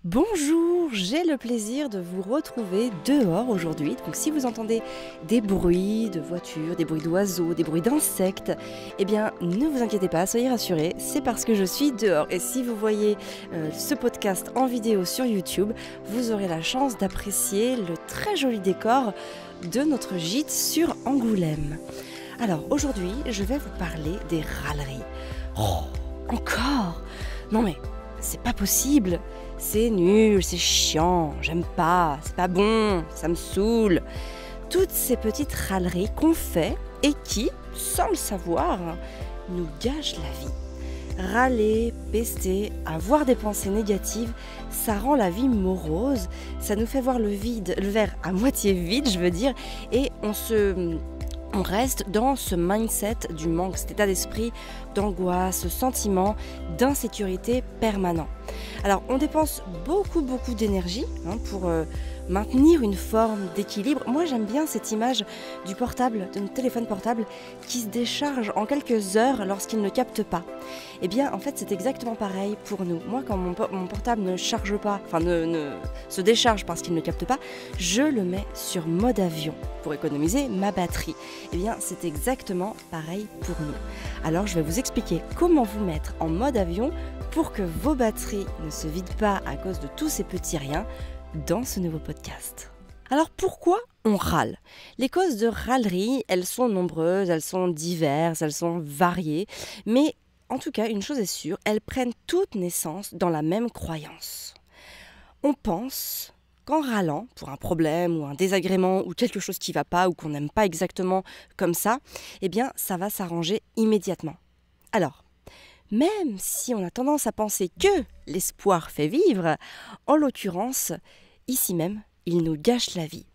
Bonjour, j'ai le plaisir de vous retrouver dehors aujourd'hui. Donc si vous entendez des bruits de voitures, des bruits d'oiseaux, des bruits d'insectes, eh bien ne vous inquiétez pas, soyez rassurés, c'est parce que je suis dehors. Et si vous voyez ce podcast en vidéo sur YouTube, vous aurez la chance d'apprécier le très joli décor de notre gîte sur Angoulême. Alors aujourd'hui, je vais vous parler des râleries. Oh, encore? Non mais, c'est pas possible. C'est nul, c'est chiant, j'aime pas, c'est pas bon, ça me saoule. Toutes ces petites râleries qu'on fait et qui, sans le savoir, nous gâchent la vie. Râler, pester, avoir des pensées négatives, ça rend la vie morose, ça nous fait voir le verre à moitié vide, je veux dire, et on reste dans ce mindset du manque, cet état d'esprit d'angoisse, ce sentiment d'insécurité permanent. Alors on dépense beaucoup d'énergie pour maintenir une forme d'équilibre. Moi j'aime bien cette image du portable, de notre téléphone portable qui se décharge en quelques heures lorsqu'il ne capte pas. Eh bien en fait c'est exactement pareil pour nous. Moi quand mon portable ne charge pas, ne se décharge parce qu'il ne capte pas, je le mets sur mode avion pour économiser ma batterie. Eh bien c'est exactement pareil pour nous. Alors je vais vous expliquer comment vous mettre en mode avion pour que vos batteries ne se vident pas à cause de tous ces petits riens dans ce nouveau podcast. Alors pourquoi on râle? Les causes de râlerie, elles sont nombreuses, elles sont diverses, elles sont variées, mais en tout cas, une chose est sûre, elles prennent toute naissance dans la même croyance. On pense qu'en râlant pour un problème ou un désagrément ou quelque chose qui ne va pas ou qu'on n'aime pas exactement comme ça, eh bien ça va s'arranger immédiatement. Alors, même si on a tendance à penser que l'espoir fait vivre, en l'occurrence, ici même, il nous gâche la vie.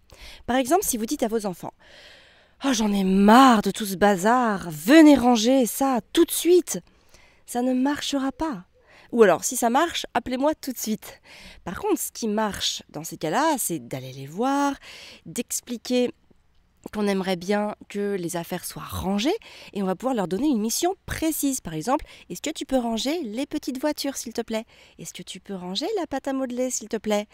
Par exemple, si vous dites à vos enfants « Oh, j'en ai marre de tout ce bazar, venez ranger ça tout de suite !» Ça ne marchera pas. Ou alors, si ça marche, appelez-moi tout de suite. Par contre, ce qui marche dans ces cas-là, c'est d'aller les voir, d'expliquer qu'on aimerait bien que les affaires soient rangées et on va pouvoir leur donner une mission précise. Par exemple, est-ce que tu peux ranger les petites voitures s'il te plaît? Est-ce que tu peux ranger la pâte à modeler s'il te plaît?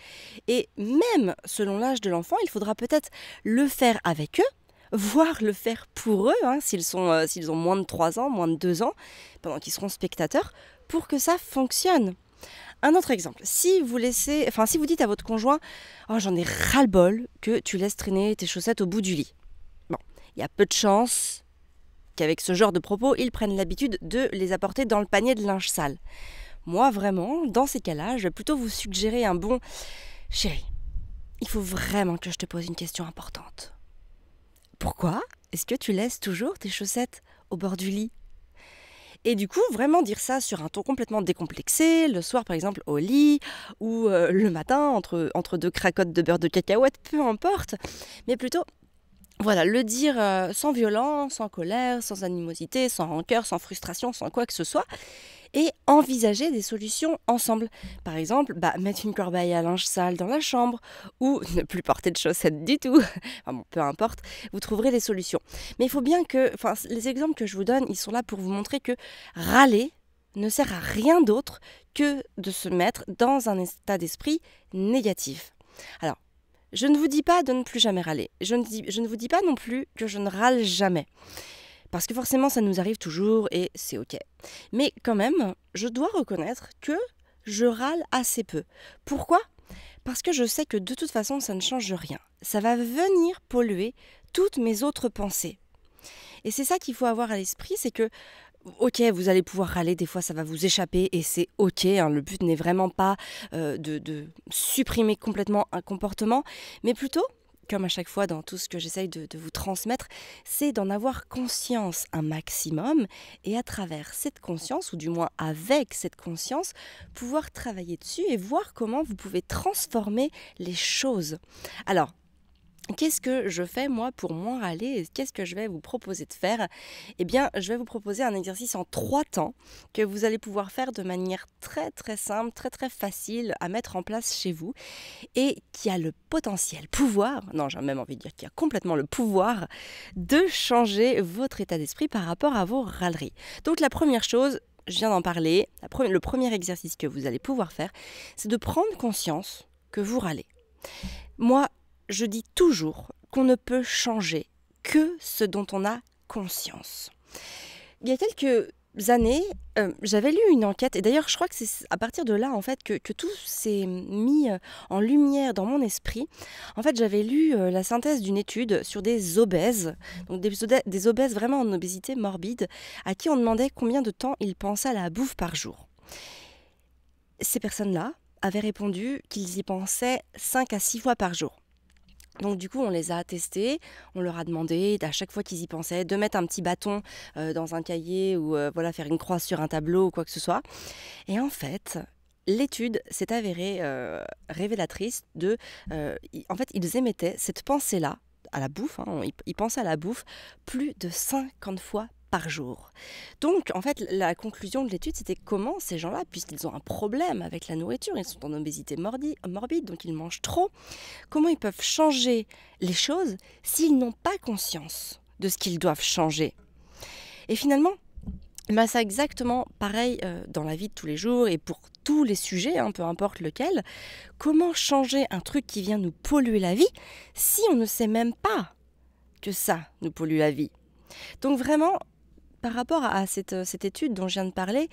Et même selon l'âge de l'enfant, il faudra peut-être le faire avec eux, voire le faire pour eux, s'ils ont moins de 3 ans, moins de 2 ans, pendant qu'ils seront spectateurs, pour que ça fonctionne. Un autre exemple, si vous dites à votre conjoint « Oh, j'en ai ras-le-bol que tu laisses traîner tes chaussettes au bout du lit ». Bon, il y a peu de chances qu'avec ce genre de propos, ils prennent l'habitude de les apporter dans le panier de linge sale. Moi, vraiment, dans ces cas-là, je vais plutôt vous suggérer un bon « Chérie, il faut vraiment que je te pose une question importante. Pourquoi est-ce que tu laisses toujours tes chaussettes au bord du lit ?» Et du coup, vraiment dire ça sur un ton complètement décomplexé, le soir par exemple au lit, ou le matin entre deux cracottes de beurre de cacahuète, peu importe, mais plutôt voilà, le dire sans violence, sans colère, sans animosité, sans rancœur, sans frustration, sans quoi que ce soit, et envisager des solutions ensemble. Par exemple, mettre une corbeille à linge sale dans la chambre, ou ne plus porter de chaussettes du tout. Enfin bon, peu importe, vous trouverez des solutions. Mais il faut bien que, les exemples que je vous donne, ils sont là pour vous montrer que râler ne sert à rien d'autre que de se mettre dans un état d'esprit négatif. Alors, je ne vous dis pas de ne plus jamais râler. Je ne vous dis pas non plus que je ne râle jamais. Parce que forcément, ça nous arrive toujours et c'est ok. Mais quand même, je dois reconnaître que je râle assez peu. Pourquoi ? Parce que je sais que de toute façon, ça ne change rien. Ça va venir polluer toutes mes autres pensées. Et c'est ça qu'il faut avoir à l'esprit, c'est que, ok, vous allez pouvoir râler, des fois ça va vous échapper et c'est ok. Le but n'est vraiment pas de supprimer complètement un comportement, mais plutôt, comme à chaque fois dans tout ce que j'essaye de vous transmettre, c'est d'en avoir conscience un maximum et à travers cette conscience, ou du moins avec cette conscience, pouvoir travailler dessus et voir comment vous pouvez transformer les choses. Alors, qu'est-ce que je fais moi pour moins râler et qu'est-ce que je vais vous proposer de faire? Eh bien, je vais vous proposer un exercice en 3 temps que vous allez pouvoir faire de manière très très simple, très très facile à mettre en place chez vous et qui a le j'ai même envie de dire qui a complètement le pouvoir de changer votre état d'esprit par rapport à vos râleries. Donc la première chose, je viens d'en parler, le premier exercice que vous allez pouvoir faire, c'est de prendre conscience que vous râlez. Moi, je dis toujours qu'on ne peut changer que ce dont on a conscience. Il y a quelques années, j'avais lu une enquête, et d'ailleurs je crois que c'est à partir de là en fait que tout s'est mis en lumière dans mon esprit. En fait, j'avais lu la synthèse d'une étude sur des obèses, donc des obèses vraiment en obésité morbide, à qui on demandait combien de temps ils pensaient à la bouffe par jour. Ces personnes-là avaient répondu qu'ils y pensaient 5 à 6 fois par jour. Donc du coup, on les a testés, on leur a demandé à chaque fois qu'ils y pensaient de mettre un petit bâton dans un cahier ou faire une croix sur un tableau ou quoi que ce soit. Et en fait, l'étude s'est avérée révélatrice de... en fait, ils émettaient cette pensée-là à la bouffe, ils pensaient à la bouffe plus de 50 fois par jour. Donc, en fait, la conclusion de l'étude, c'était comment ces gens-là, puisqu'ils ont un problème avec la nourriture, ils sont en obésité morbide, donc ils mangent trop, comment ils peuvent changer les choses s'ils n'ont pas conscience de ce qu'ils doivent changer. Et finalement, c'est exactement pareil dans la vie de tous les jours et pour tous les sujets, peu importe lequel. Comment changer un truc qui vient nous polluer la vie si on ne sait même pas que ça nous pollue la vie? Donc vraiment, par rapport à cette étude dont je viens de parler,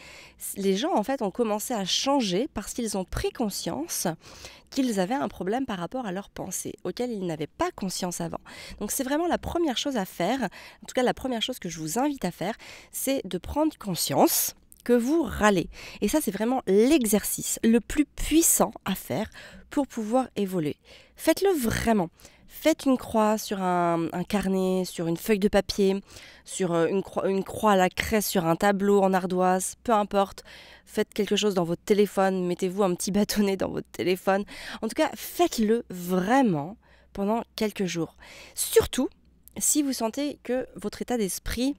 les gens en fait ont commencé à changer parce qu'ils ont pris conscience qu'ils avaient un problème par rapport à leurs pensées, auxquelles ils n'avaient pas conscience avant. Donc c'est vraiment la première chose à faire, en tout cas la première chose que je vous invite à faire, c'est de prendre conscience que vous râlez. Et ça, c'est vraiment l'exercice le plus puissant à faire pour pouvoir évoluer. Faites-le vraiment. Faites une croix sur un carnet, sur une feuille de papier, sur une croix à la craie sur un tableau en ardoise, peu importe. Faites quelque chose dans votre téléphone, mettez-vous un petit bâtonnet dans votre téléphone. En tout cas, faites-le vraiment pendant quelques jours. Surtout si vous sentez que votre état d'esprit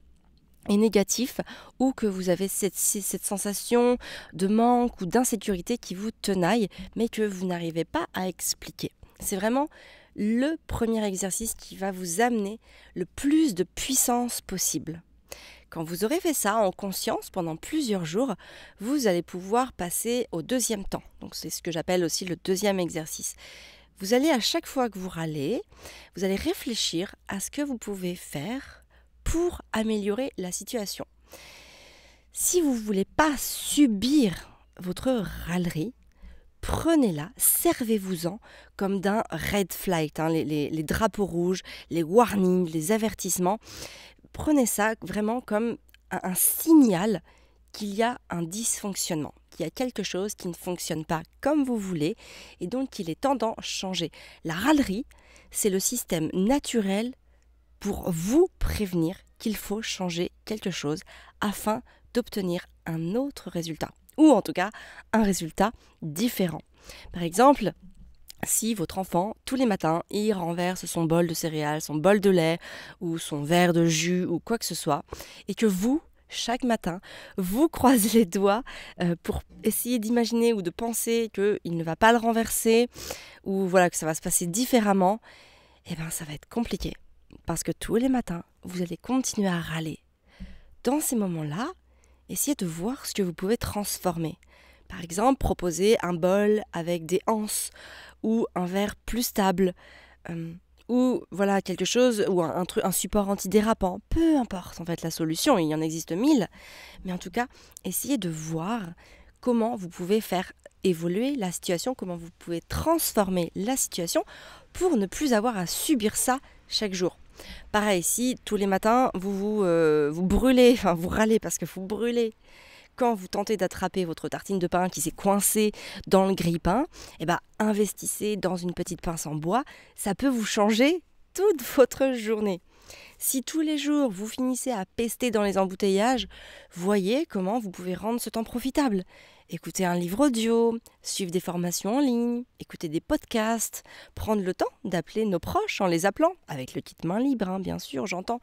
est négatif ou que vous avez cette sensation de manque ou d'insécurité qui vous tenaille, mais que vous n'arrivez pas à expliquer. C'est vraiment le premier exercice qui va vous amener le plus de puissance possible. Quand vous aurez fait ça en conscience pendant plusieurs jours, vous allez pouvoir passer au deuxième temps. Donc c'est ce que j'appelle aussi le deuxième exercice. Vous allez à chaque fois que vous râlez, vous allez réfléchir à ce que vous pouvez faire pour améliorer la situation. Si vous ne voulez pas subir votre râlerie, prenez-la, servez-vous-en comme d'un red flag, les drapeaux rouges, les warnings, les avertissements. Prenez ça vraiment comme un signal qu'il y a un dysfonctionnement, qu'il y a quelque chose qui ne fonctionne pas comme vous voulez et donc qu'il est temps d'en changer. La râlerie, c'est le système naturel pour vous prévenir qu'il faut changer quelque chose afin d'obtenir un autre résultat. Ou en tout cas, un résultat différent. Par exemple, si votre enfant, tous les matins, il renverse son bol de céréales, son bol de lait, ou son verre de jus, ou quoi que ce soit, et que vous, chaque matin, vous croisez les doigts pour essayer d'imaginer ou de penser qu'il ne va pas le renverser, ou voilà, que ça va se passer différemment, ça va être compliqué. Parce que tous les matins, vous allez continuer à râler. Dans ces moments-là, essayez de voir ce que vous pouvez transformer. Par exemple, proposer un bol avec des anses ou un verre plus stable ou voilà quelque chose ou un support antidérapant. Peu importe en fait la solution, il y en existe 1000. Mais en tout cas, essayez de voir comment vous pouvez faire évoluer la situation, comment vous pouvez transformer la situation pour ne plus avoir à subir ça chaque jour. Pareil, si tous les matins vous brûlez, vous râlez parce que vous brûlez quand vous tentez d'attraper votre tartine de pain qui s'est coincée dans le grille-pain, investissez dans une petite pince en bois, ça peut vous changer toute votre journée. Si tous les jours vous finissez à pester dans les embouteillages, voyez comment vous pouvez rendre ce temps profitable. écouter un livre audio, suivre des formations en ligne, écouter des podcasts, prendre le temps d'appeler nos proches en les appelant, avec le kit main libre, hein, bien sûr, j'entends.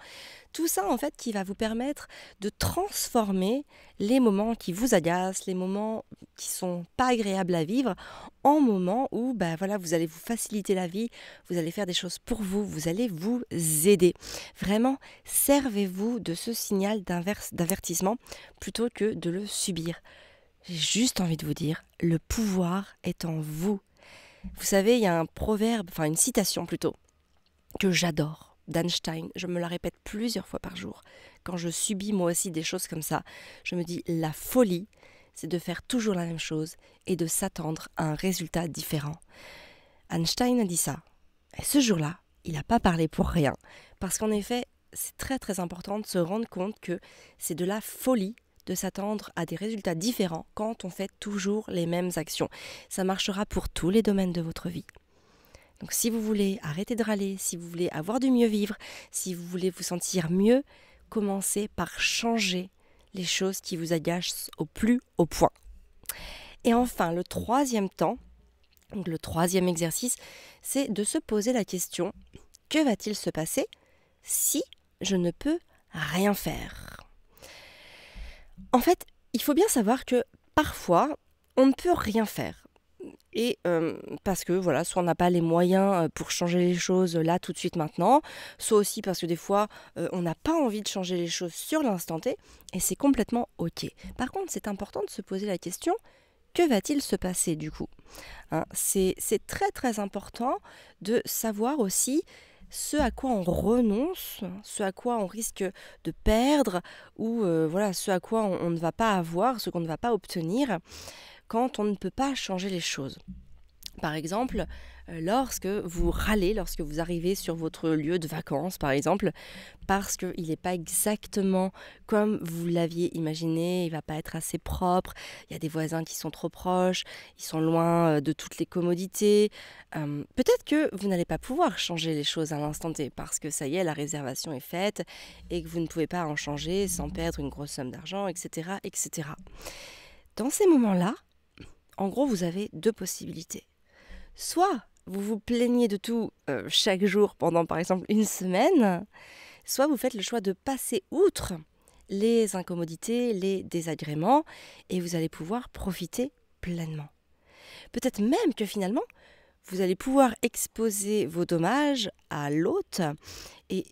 Tout ça, en fait, qui va vous permettre de transformer les moments qui vous agacent, les moments qui sont pas agréables à vivre, en moments où vous allez vous faciliter la vie, vous allez faire des choses pour vous, vous allez vous aider. Vraiment, servez-vous de ce signal d'avertissement plutôt que de le subir. J'ai juste envie de vous dire, le pouvoir est en vous. Vous savez, il y a un proverbe, une citation plutôt, que j'adore, d'Einstein. Je me la répète plusieurs fois par jour. Quand je subis moi aussi des choses comme ça, je me dis, la folie, c'est de faire toujours la même chose et de s'attendre à un résultat différent. Einstein a dit ça. Et ce jour-là, il n'a pas parlé pour rien. Parce qu'en effet, c'est très très important de se rendre compte que c'est de la folie de s'attendre à des résultats différents quand on fait toujours les mêmes actions. Ça marchera pour tous les domaines de votre vie. Donc si vous voulez arrêter de râler, si vous voulez avoir du mieux vivre, si vous voulez vous sentir mieux, commencez par changer les choses qui vous agacent au plus haut point. Et enfin, le troisième temps, donc le troisième exercice, c'est de se poser la question, que va-t-il se passer si je ne peux rien faire ? En fait, il faut bien savoir que parfois, on ne peut rien faire. Et parce que soit on n'a pas les moyens pour changer les choses là tout de suite maintenant, soit aussi parce que des fois on n'a pas envie de changer les choses sur l'instant T, et c'est complètement ok. Par contre, c'est important de se poser la question, que va-t-il se passer du coup ? C'est très très important de savoir aussi ce à quoi on renonce, ce à quoi on risque de perdre, ou ce à quoi on ne va pas avoir, ce qu'on ne va pas obtenir quand on ne peut pas changer les choses. Par exemple, lorsque vous râlez, lorsque vous arrivez sur votre lieu de vacances, par exemple, parce qu'il n'est pas exactement comme vous l'aviez imaginé, il ne va pas être assez propre, il y a des voisins qui sont trop proches, ils sont loin de toutes les commodités. Peut-être que vous n'allez pas pouvoir changer les choses à l'instant T, parce que ça y est, la réservation est faite, et que vous ne pouvez pas en changer sans perdre une grosse somme d'argent, etc., etc. Dans ces moments-là, en gros, vous avez deux possibilités. Soit vous vous plaignez de tout chaque jour pendant par exemple une semaine, soit vous faites le choix de passer outre les incommodités, les désagréments, et vous allez pouvoir profiter pleinement. Peut-être même que finalement, vous allez pouvoir exposer vos dommages à l'hôte, et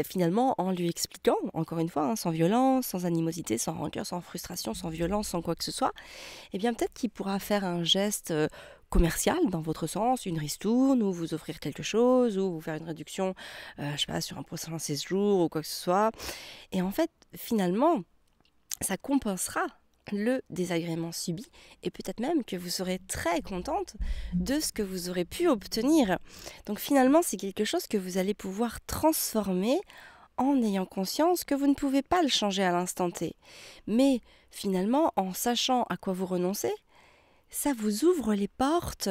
finalement, en lui expliquant, encore une fois, sans violence, sans animosité, sans rancœur, sans frustration, sans violence, sans quoi que ce soit, peut-être qu'il pourra faire un geste commercial dans votre sens, une ristourne, ou vous offrir quelque chose, ou vous faire une réduction, sur un prochain séjour, ou quoi que ce soit. Et en fait, finalement, ça compensera le désagrément subi, et peut-être même que vous serez très contente de ce que vous aurez pu obtenir. Donc finalement, c'est quelque chose que vous allez pouvoir transformer en ayant conscience que vous ne pouvez pas le changer à l'instant T. Mais finalement, en sachant à quoi vous renoncez, ça vous ouvre les portes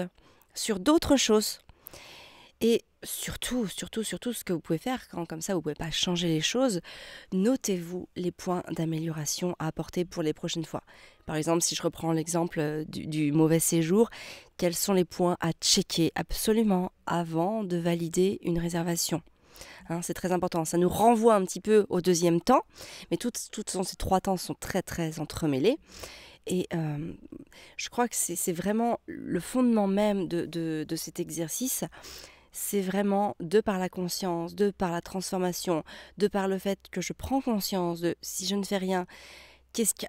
sur d'autres choses. Et surtout, ce que vous pouvez faire, quand comme ça vous ne pouvez pas changer les choses, notez-vous les points d'amélioration à apporter pour les prochaines fois. Par exemple, si je reprends l'exemple du mauvais séjour, quels sont les points à checker absolument avant de valider une réservation ? C'est très important, ça nous renvoie un petit peu au deuxième temps, mais toutes ces trois temps sont très très entremêlés. Et je crois que c'est vraiment le fondement même de cet exercice. C'est vraiment de par la conscience, de par la transformation, de par le fait que je prends conscience de si je ne fais rien,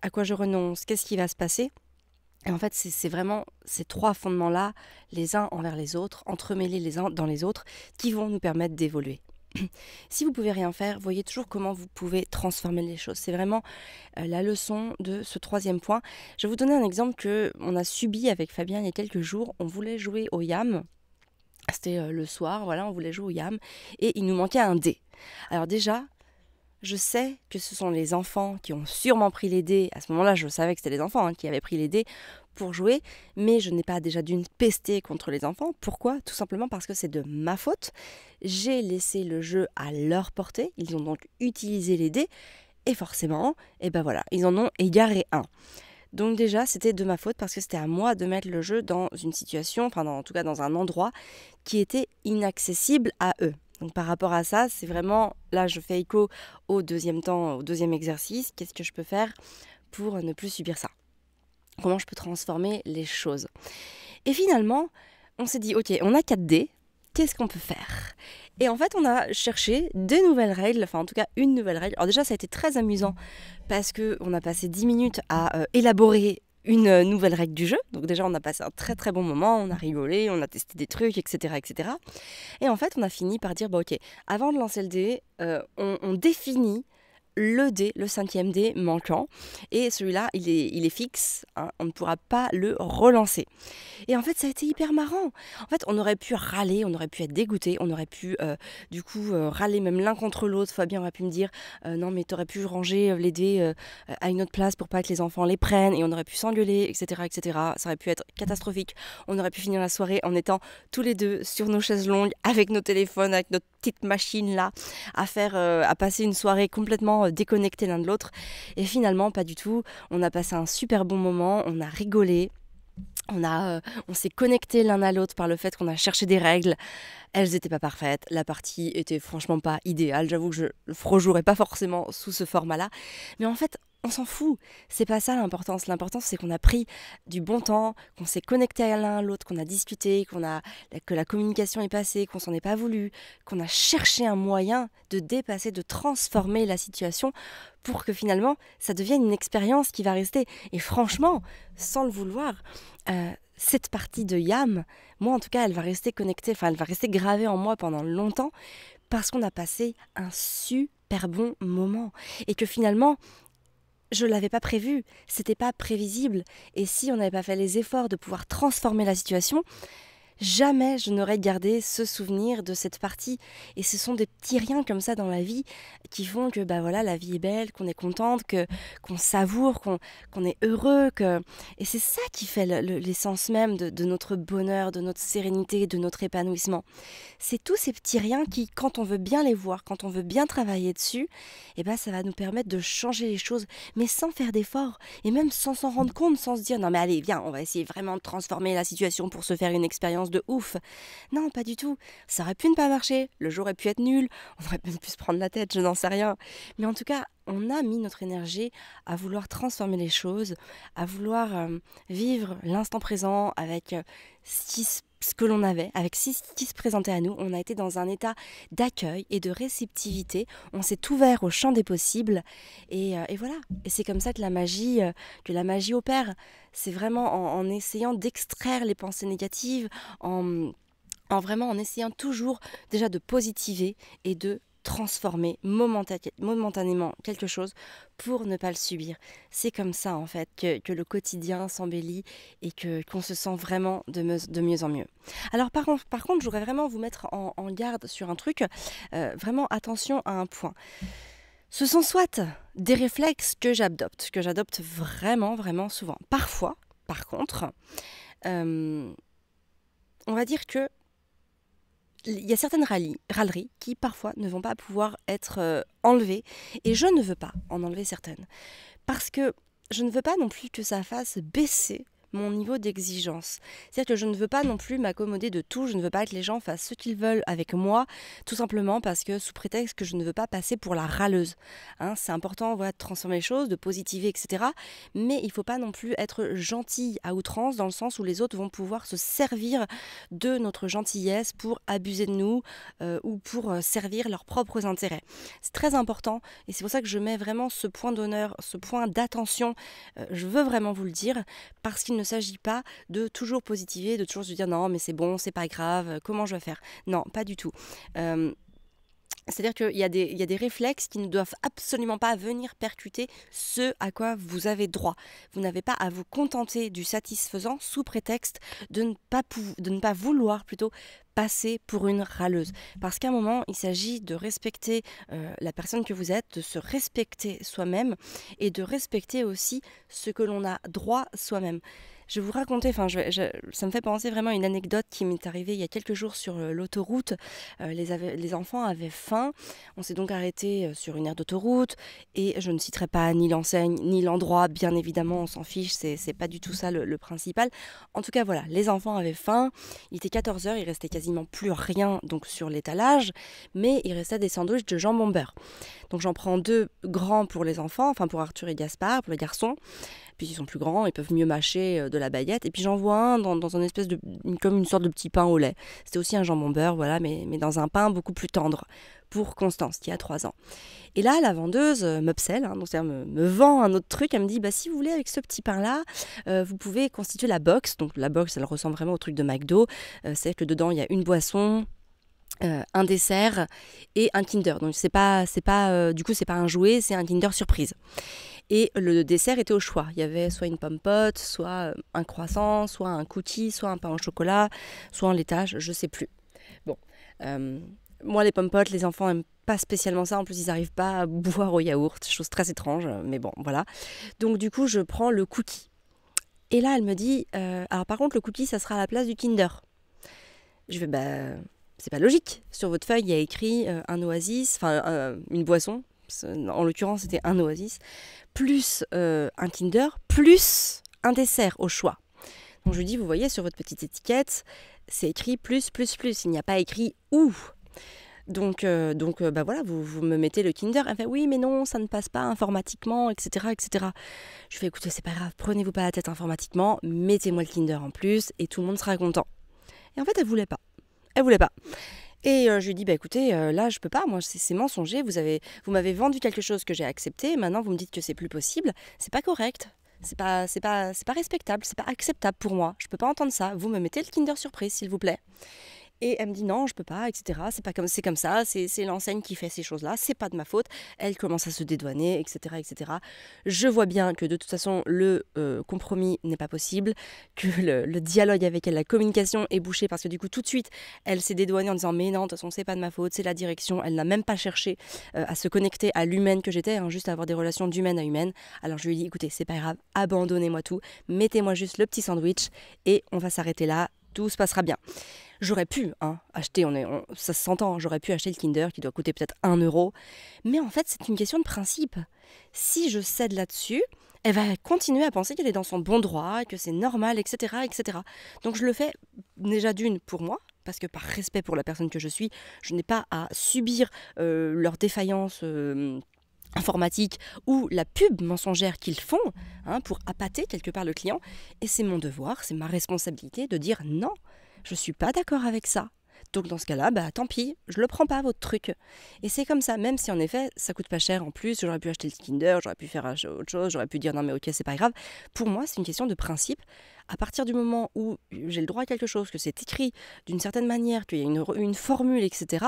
à quoi je renonce, qu'est-ce qui va se passer. Et en fait, c'est vraiment ces trois fondements-là, les uns envers les autres, entremêlés les uns dans les autres, qui vont nous permettre d'évoluer. Si vous ne pouvez rien faire, voyez toujours comment vous pouvez transformer les choses. C'est vraiment la leçon de ce troisième point. Je vais vous donner un exemple qu'on a subi avec Fabien il y a quelques jours. On voulait jouer au YAM. C'était le soir, on voulait jouer au YAM. Et il nous manquait un dé. Alors déjà, je sais que ce sont les enfants qui ont sûrement pris les dés. À ce moment-là, je savais que c'était les enfants qui avaient pris les dés pour jouer, mais je n'ai pas déjà dû pester contre les enfants. Pourquoi ? Tout simplement parce que c'est de ma faute. J'ai laissé le jeu à leur portée. Ils ont donc utilisé les dés et forcément, ils en ont égaré un. Donc déjà, c'était de ma faute parce que c'était à moi de mettre le jeu dans une situation, en tout cas dans un endroit qui était inaccessible à eux. Donc par rapport à ça, c'est vraiment, là je fais écho au deuxième temps, au deuxième exercice, qu'est-ce que je peux faire pour ne plus subir ça? Comment je peux transformer les choses? Et finalement, on s'est dit, ok, on a 4D, qu'est-ce qu'on peut faire? Et en fait, on a cherché des nouvelles règles, en tout cas une nouvelle règle. Alors déjà, ça a été très amusant parce qu'on a passé 10 minutes à élaborer une nouvelle règle du jeu. Donc déjà, on a passé un très très bon moment, on a rigolé, on a testé des trucs, etc. etc. Et en fait, on a fini par dire, ok, avant de lancer le dé, on définit le dé, le 5e dé manquant. Et celui-là, il est fixe, hein, on ne pourra pas le relancer. Et en fait, ça a été hyper marrant. En fait, on aurait pu râler, on aurait pu être dégoûté, on aurait pu râler même l'un contre l'autre. Fabien aurait pu me dire non mais t'aurais pu ranger les dés à une autre place pour pas que les enfants les prennent, et on aurait pu s'engueuler, etc., etc. Ça aurait pu être catastrophique. On aurait pu finir la soirée en étant tous les deux sur nos chaises longues avec nos téléphones, avec notre petite machine là, à passer une soirée complètement déconnectés l'un de l'autre. Et finalement, pas du tout. On a passé un super bon moment, on a rigolé. On s'est connectés l'un à l'autre par le fait qu'on a cherché des règles. Elles n'étaient pas parfaites, la partie était franchement pas idéale. J'avoue que je ne rejouerai pas forcément sous ce format-là. Mais en fait, on s'en fout. C'est pas ça l'importance. L'importance, c'est qu'on a pris du bon temps, qu'on s'est connectés à l'un à l'autre, qu'on a discuté, que la communication est passée, qu'on s'en est pas voulu, qu'on a cherché un moyen de dépasser, de transformer la situation pour que finalement, ça devienne une expérience qui va rester. Et franchement, sans le vouloir, cette partie de Yam, moi en tout cas, elle va rester connectée, elle va rester gravée en moi pendant longtemps parce qu'on a passé un super bon moment. Et que finalement, je ne l'avais pas prévu, c'était pas prévisible. Et si on n'avait pas fait les efforts de pouvoir transformer la situation, jamais je n'aurais gardé ce souvenir de cette partie. Et ce sont des petits riens comme ça dans la vie qui font que la vie est belle, qu'on est contente, qu'on savoure, qu'on est heureux. Et c'est ça qui fait l'essence même de notre bonheur, de notre sérénité, de notre épanouissement. C'est tous ces petits riens qui, quand on veut bien les voir, quand on veut bien travailler dessus, ça va nous permettre de changer les choses, mais sans faire d'efforts, et même sans s'en rendre compte, sans se dire « Non mais allez, viens, on va essayer vraiment de transformer la situation pour se faire une expérience de ouf ». Non, pas du tout. Ça aurait pu ne pas marcher, le jeu aurait pu être nul, on aurait même pu se prendre la tête, je n'en sais rien. Mais en tout cas, on a mis notre énergie à vouloir transformer les choses, à vouloir vivre l'instant présent avec ce que l'on avait, avec ce qui se présentait à nous. On a été dans un état d'accueil et de réceptivité. On s'est ouvert au champ des possibles. Et voilà. Et c'est comme ça que la magie opère. C'est vraiment en essayant d'extraire les pensées négatives, en essayant toujours déjà de positiver et de transformer momentanément quelque chose pour ne pas le subir. C'est comme ça en fait que le quotidien s'embellit et qu'on se sent vraiment de mieux en mieux. Alors par contre, je voudrais vraiment vous mettre en garde sur un truc. Vraiment attention à un point. Ce sont soit des réflexes que j'adopte vraiment, vraiment souvent. Parfois, par contre, on va dire que il y a certaines râleries qui parfois ne vont pas pouvoir être enlevées, et je ne veux pas en enlever certaines parce que je ne veux pas non plus que ça fasse baisser mon niveau d'exigence. C'est-à-dire que je ne veux pas non plus m'accommoder de tout, je ne veux pas que les gens fassent ce qu'ils veulent avec moi, tout simplement parce que sous prétexte que je ne veux pas passer pour la râleuse. C'est important de transformer les choses, de positiver, etc. Mais il ne faut pas non plus être gentil à outrance, dans le sens où les autres vont pouvoir se servir de notre gentillesse pour abuser de nous ou pour servir leurs propres intérêts. C'est très important, et c'est pour ça que je mets vraiment ce point d'honneur, ce point d'attention. Je veux vraiment vous le dire, parce qu'il ne s'agit pas de toujours positiver, de toujours se dire non mais c'est bon, c'est pas grave, comment je vais faire? Non, pas du tout. C'est-à-dire qu'il y a des réflexes qui ne doivent absolument pas venir percuter ce à quoi vous avez droit. Vous n'avez pas à vous contenter du satisfaisant sous prétexte de ne pas vouloir plutôt passer pour une râleuse. Parce qu'à un moment, il s'agit de respecter la personne que vous êtes, de se respecter soi-même et de respecter aussi ce que l'on a droit soi-même. Je vais vous raconter, ça me fait penser vraiment à une anecdote qui m'est arrivée il y a quelques jours sur l'autoroute. Les enfants avaient faim. On s'est donc arrêté sur une aire d'autoroute et je ne citerai pas ni l'enseigne ni l'endroit, bien évidemment, on s'en fiche, c'est pas du tout ça le principal. En tout cas, voilà, les enfants avaient faim. Il était 14h, il restait quasiment plus rien donc sur l'étalage, mais il restait des sandwichs de jambon beurre. Donc j'en prends 2 grands pour les enfants, enfin pour Arthur et Gaspard, pour les garçons. Puis ils sont plus grands, ils peuvent mieux mâcher de la baguette. Et puis j'en vois un dans un espèce de, comme une sorte de petit pain au lait. C'était aussi un jambon beurre, voilà, mais dans un pain beaucoup plus tendre pour Constance qui a 3 ans. Et là, la vendeuse m'upsell, donc c'est-à-dire me vend un autre truc. Elle me dit, si vous voulez, avec ce petit pain-là, vous pouvez constituer la box. Donc la box, elle ressemble vraiment au truc de McDo. C'est que dedans, il y a une boisson, un dessert et un Kinder. Donc du coup c'est pas un jouet, c'est un Kinder surprise. Et le dessert était au choix. Il y avait soit une pomme-pote, soit un croissant, soit un cookie, soit un pain au chocolat, soit un laitage, je sais plus. Bon, moi les pommes-potes, les enfants aiment pas spécialement ça. En plus ils n'arrivent pas à boire au yaourt, chose très étrange. Mais bon, voilà. Donc du coup je prends le cookie. Et là elle me dit, alors par contre le cookie ça sera à la place du Kinder. Je vais c'est pas logique. Sur votre feuille, il y a écrit un oasis, une boisson. En l'occurrence, c'était un oasis, plus un Kinder, plus un dessert au choix. Donc je lui dis, vous voyez, sur votre petite étiquette, c'est écrit plus. Il n'y a pas écrit ou. Donc voilà, vous me mettez le Kinder. Elle fait, oui, mais non, ça ne passe pas informatiquement, etc. Je fais, écoutez, c'est pas grave, prenez-vous pas la tête informatiquement, mettez-moi le Kinder en plus et tout le monde sera content. Et en fait, elle voulait pas. Et je lui dis, écoutez, là, je peux pas, moi, c'est mensonger, vous m'avez vendu quelque chose que j'ai accepté, maintenant vous me dites que c'est plus possible, c'est pas correct, c'est pas respectable, c'est pas acceptable pour moi, je peux pas entendre ça, vous me mettez le Kinder Surprise, s'il vous plaît. Et elle me dit non, je peux pas, etc. C'est comme ça, c'est l'enseigne qui fait ces choses-là, c'est pas de ma faute. Elle commence à se dédouaner, etc. Je vois bien que de toute façon, le compromis n'est pas possible, que le dialogue avec elle, la communication est bouchée parce que du coup, tout de suite, elle s'est dédouanée en disant mais non, de toute façon, c'est pas de ma faute, c'est la direction. Elle n'a même pas cherché à se connecter à l'humaine que j'étais, juste à avoir des relations d'humaine à humaine. Alors je lui dis écoutez, c'est pas grave, abandonnez-moi tout, mettez-moi juste le petit sandwich et on va s'arrêter là, tout se passera bien. J'aurais pu acheter, ça s'entend, j'aurais pu acheter le Kinder qui doit coûter peut-être 1 euro. Mais en fait, c'est une question de principe. Si je cède là-dessus, elle va continuer à penser qu'elle est dans son bon droit, que c'est normal, etc. Donc je le fais déjà d'une pour moi, parce que par respect pour la personne que je suis, je n'ai pas à subir leur défaillance informatique ou la pub mensongère qu'ils font pour appâter quelque part le client. Et c'est mon devoir, c'est ma responsabilité de dire non. Je suis pas d'accord avec ça. Donc dans ce cas-là, tant pis, je le prends pas votre truc. Et c'est comme ça, même si en effet, ça coûte pas cher en plus, j'aurais pu acheter le Kinder, j'aurais pu faire autre chose, j'aurais pu dire non mais ok, c'est pas grave. Pour moi, c'est une question de principe. À partir du moment où j'ai le droit à quelque chose, que c'est écrit d'une certaine manière, qu'il y a une formule, etc.,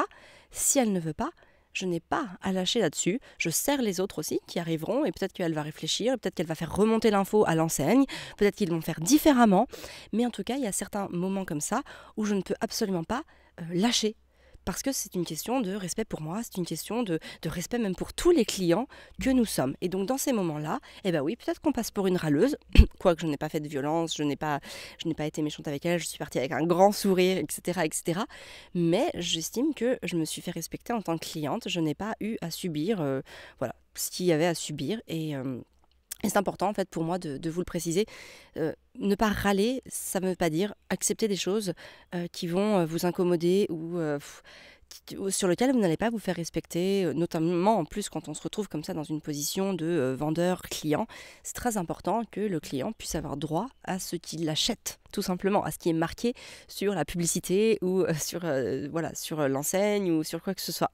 si elle ne veut pas, je n'ai pas à lâcher là-dessus. Je sers les autres aussi qui arriveront et peut-être qu'elle va réfléchir, peut-être qu'elle va faire remonter l'info à l'enseigne, peut-être qu'ils vont faire différemment. Mais en tout cas, il y a certains moments comme ça où je ne peux absolument pas lâcher. Parce que c'est une question de respect pour moi, c'est une question de respect même pour tous les clients que nous sommes. Et donc dans ces moments-là, oui, peut-être qu'on passe pour une râleuse, quoique je n'ai pas fait de violence, je n'ai pas été méchante avec elle, je suis partie avec un grand sourire, etc. Mais j'estime que je me suis fait respecter en tant que cliente, je n'ai pas eu à subir ce qu'il y avait à subir. Et c'est important en fait pour moi de vous le préciser. Ne pas râler, ça ne veut pas dire accepter des choses qui vont vous incommoder ou sur lesquelles vous n'allez pas vous faire respecter, notamment en plus quand on se retrouve comme ça dans une position de vendeur-client. C'est très important que le client puisse avoir droit à ce qu'il achète, tout simplement, à ce qui est marqué sur la publicité ou sur l'enseigne ou sur quoi que ce soit.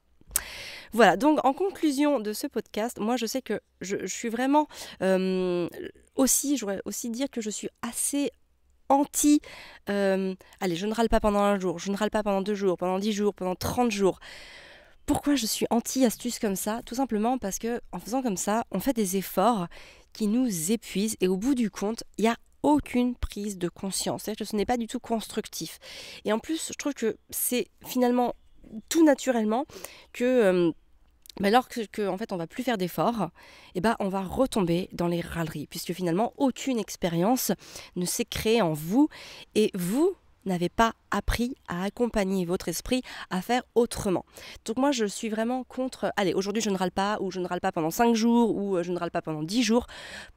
Voilà, donc en conclusion de ce podcast, moi je sais que je suis vraiment je voudrais aussi dire que je suis assez anti, allez, je ne râle pas pendant 1 jour, je ne râle pas pendant 2 jours, pendant 10 jours, pendant 30 jours. Pourquoi je suis anti-astuce comme ça ? Tout simplement parce que en faisant comme ça, on fait des efforts qui nous épuisent et au bout du compte, il n'y a aucune prise de conscience. C'est-à-dire que ce n'est pas du tout constructif. Et en plus, je trouve que c'est finalement tout naturellement que Mais alors en fait, on va plus faire d'efforts, on va retomber dans les râleries, puisque finalement, aucune expérience ne s'est créée en vous, et vous n'avez pas appris à accompagner votre esprit à faire autrement. Donc moi, je suis vraiment contre, allez, aujourd'hui je ne râle pas, ou je ne râle pas pendant 5 jours, ou je ne râle pas pendant 10 jours.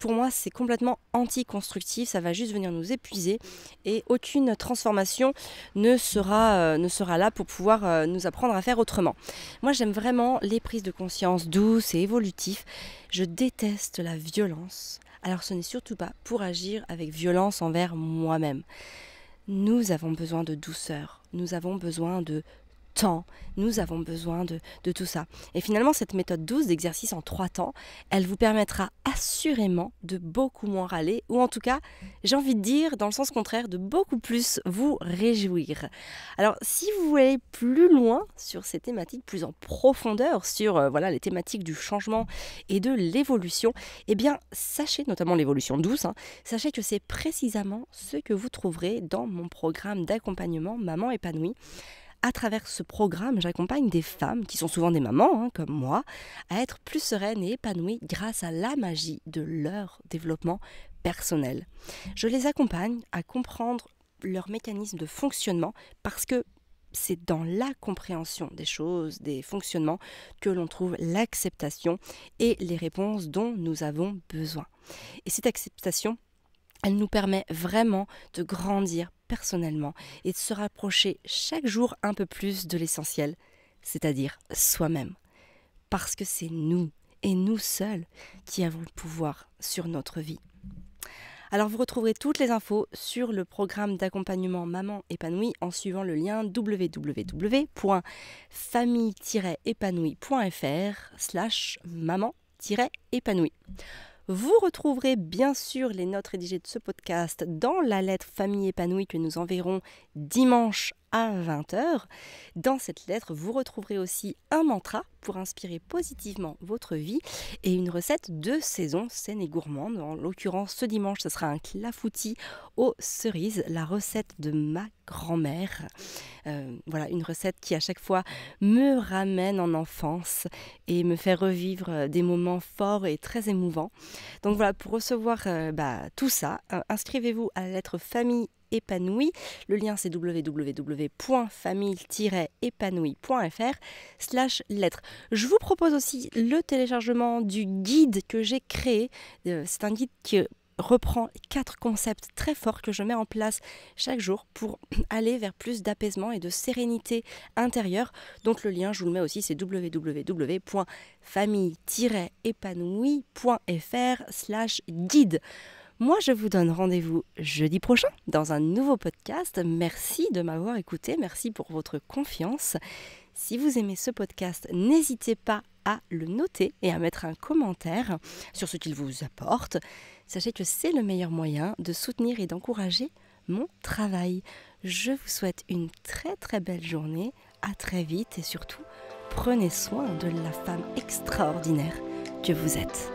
Pour moi, c'est complètement anti-constructif, ça va juste venir nous épuiser, et aucune transformation ne sera là pour pouvoir nous apprendre à faire autrement. Moi, j'aime vraiment les prises de conscience douces et évolutives. Je déteste la violence. Alors ce n'est surtout pas pour agir avec violence envers moi-même. Nous avons besoin de douceur, nous avons besoin de temps, nous avons besoin de tout ça. Et finalement, cette méthode douce d'exercice en 3 temps, elle vous permettra assurément de beaucoup moins râler, ou en tout cas, j'ai envie de dire, dans le sens contraire, de beaucoup plus vous réjouir. Alors, si vous voulez plus loin sur ces thématiques, plus en profondeur sur les thématiques du changement et de l'évolution, sachez, notamment l'évolution douce, sachez que c'est précisément ce que vous trouverez dans mon programme d'accompagnement Maman épanouie. À travers ce programme, j'accompagne des femmes, qui sont souvent des mamans, comme moi, à être plus sereines et épanouies grâce à la magie de leur développement personnel. Je les accompagne à comprendre leur mécanisme de fonctionnement parce que c'est dans la compréhension des choses, des fonctionnements, que l'on trouve l'acceptation et les réponses dont nous avons besoin. Et cette acceptation, elle nous permet vraiment de grandir personnellement et de se rapprocher chaque jour un peu plus de l'essentiel, c'est-à-dire soi-même. Parce que c'est nous, et nous seuls, qui avons le pouvoir sur notre vie. Alors vous retrouverez toutes les infos sur le programme d'accompagnement Maman épanouie en suivant le lien www.famille-épanouie.fr/maman-épanouie. Vous retrouverez bien sûr les notes rédigées de ce podcast dans la lettre Famille épanouie que nous enverrons dimanche à 20h. Dans cette lettre, vous retrouverez aussi un mantra pour inspirer positivement votre vie et une recette de saison saine et gourmande. En l'occurrence, ce dimanche, ce sera un clafoutis aux cerises, la recette de ma grand-mère. Une recette qui à chaque fois me ramène en enfance et me fait revivre des moments forts et très émouvants. Donc voilà, pour recevoir tout ça, inscrivez-vous à la lettre Famille épanouie. Le lien c'est www.famille-épanouie.fr/lettre. Je vous propose aussi le téléchargement du guide que j'ai créé. C'est un guide qui reprend 4 concepts très forts que je mets en place chaque jour pour aller vers plus d'apaisement et de sérénité intérieure. Donc le lien, je vous le mets aussi, c'est www.famille-épanouie.fr/guide. Moi, je vous donne rendez-vous jeudi prochain dans un nouveau podcast. Merci de m'avoir écouté, merci pour votre confiance. Si vous aimez ce podcast, n'hésitez pas à le noter et à mettre un commentaire sur ce qu'il vous apporte. Sachez que c'est le meilleur moyen de soutenir et d'encourager mon travail. Je vous souhaite une très très belle journée, à très vite et surtout, prenez soin de la femme extraordinaire que vous êtes.